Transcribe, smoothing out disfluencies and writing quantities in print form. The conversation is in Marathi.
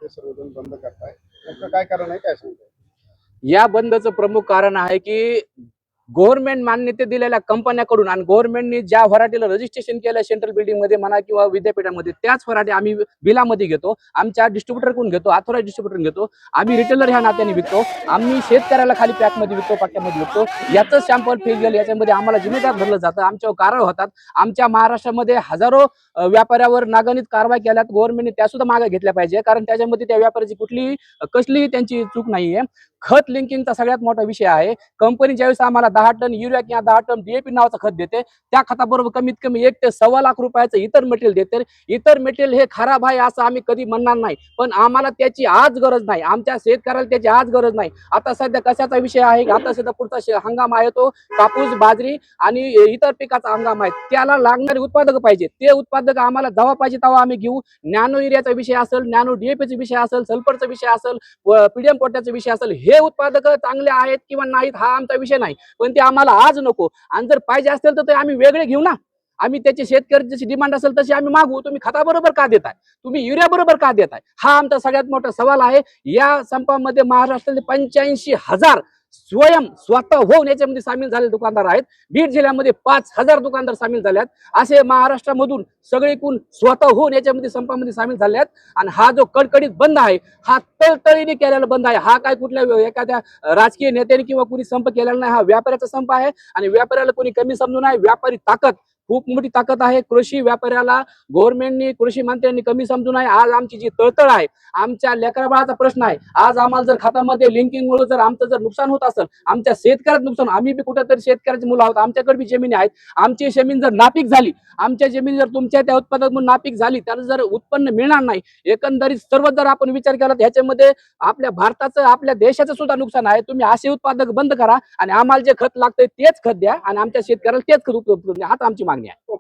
ते सर्वजण बंद करताय, नेमकं काय कारण आहे, काय सांगताय? या बंदचं प्रमुख कारण आहे की गव्हर्नमेंट मान्यते दिलेल्या कंपन्याकडून आणि गव्हर्नमेंटने ज्या व्हरायटीला रजिस्ट्रेशन केलं सेंट्रल बिल्डिंग मध्ये म्हणा किंवा विद्यापीठामध्ये, त्याच व्हरायटी आम्ही बिलामध्ये घेतो, आमच्या डिस्ट्रीब्युटरकडून घेतो, ऑथोराइज डिस्ट्रीब्युटरकडून घेतो, आम्ही रिटेलर ह्या नात्याने विकतो, आम्ही शेतकऱ्याला खाली पॅकमध्ये विकतो, पाक्यामध्ये विकतो. याचं सॅम्पल फेल गेलं, याच्यामध्ये आम्हाला जिम्मेदार धरलं जातं, आमच्यावर कारवाई होतात. आमच्या महाराष्ट्रामध्ये हजारो व्यापाऱ्यावर नागणिक कारवाई केल्यात. गव्हर्नमेंटने त्या सुद्धा मागे घेतल्या पाहिजे, कारण त्याच्यामध्ये त्या व्यापाऱ्याची कुठलीही कसलीही त्यांची चूक नाहीये. खत लिंकिंगचा सगळ्यात मोठा विषय आहे. कंपनी ज्यावेळेस आम्हाला 10 टन युरिया किंवा 10 टन डीएपी नावाचं खत देते, त्या खताबरोबर कमीत कमी 1 ते सव्वा लाख रुपयाचं इतर मटेरियल देते. इतर मटेरियल हे खराब आहे असं आम्ही कधी म्हणणार नाही, पण आम्हाला त्याची आज गरज नाही, आमच्या शेतकऱ्याला त्याची आज गरज नाही. आता सध्या कशाचा विषय आहे, आता सध्या पुढचा हंगाम आहे तो कापूस, बाजरी आणि इतर पिकाचा हंगाम आहे. त्याला लागणारे उत्पादक पाहिजे, ते उत्पादक आम्हाला जेव्हा पाहिजे तेव्हा आम्ही घेऊ. नॅनो युरियाचा विषय असेल, नॅनो डीएपीचा विषय असेल, सल्फरचा विषय असेल, पीडीएम पोटॅशचा विषय असेल, हे उत्पादक चांगले आहेत किंवा नाहीत हा आमचा विषय नाही, पण ते आम्हाला आज नको. आणि जर पाहिजे असेल तर ते आम्ही वेगळे घेऊ ना. आम्ही त्याची शेतकरी जशी डिमांड असेल तशी आम्ही मागू. तुम्ही खताबरोबर का देताय, तुम्ही युरिया बरोबर का देताय, हा आमचा सगळ्यात मोठा सवाल आहे. या संपामध्ये महाराष्ट्रातील 85,000 स्वतः होऊन याच्यामध्ये सामील झालेले दुकानदार आहेत. बीड जिल्ह्यामध्ये 5,000 दुकानदार सामील झाल्यात. असे महाराष्ट्रामधून सगळीकडून स्वतः होऊन याच्यामध्ये संपामध्ये सामील झाले आहेत. आणि हा जो कडकडीत बंद आहे, हा तळतळीने केलेला बंद आहे. हा काय कुठल्या एखाद्या राजकीय नेत्याने किंवा कुणी संप केलेला नाही, हा व्यापाऱ्याचा संप आहे. आणि व्यापाऱ्याला कोणी कमी समजू नये. व्यापारी ताकद खूप मोठी ताकद आहे. कृषी व्यापाऱ्याला गव्हर्नमेंटनी, कृषी मंत्र्यांनी कमी समजू नये. आज आमची जी तळतळ आहे, आमच्या लेकराबाळाचा प्रश्न आहे. आज आम्हाला जर खात्यामध्ये लिंकिंगमुळे जर आमचं जर नुकसान होत असेल, आमच्या शेतकऱ्यात नुकसान, आम्ही बी कुठेतरी शेतकऱ्याची मुलं आहोत, आमच्याकडे बी जमिनी आहेत. आमची जमीन जर नापीक झाली, आमच्या जमीन जर तुमच्या त्या उत्पादक म्हणून नापीक झाली, त्याला जर उत्पन्न मिळणार नाही, एकंदरीत सर्व जर आपण विचार केला तर ह्याच्यामध्ये आपल्या भारताचं, आपल्या देशाचं सुद्धा नुकसान आहे. तुम्ही असे उत्पादक बंद करा आणि आम्हाला जे खत लागतंय तेच खत द्या आणि आमच्या शेतकऱ्याला तेच खत उपलब्ध करून द्या. हाच आमची मागणी आहे.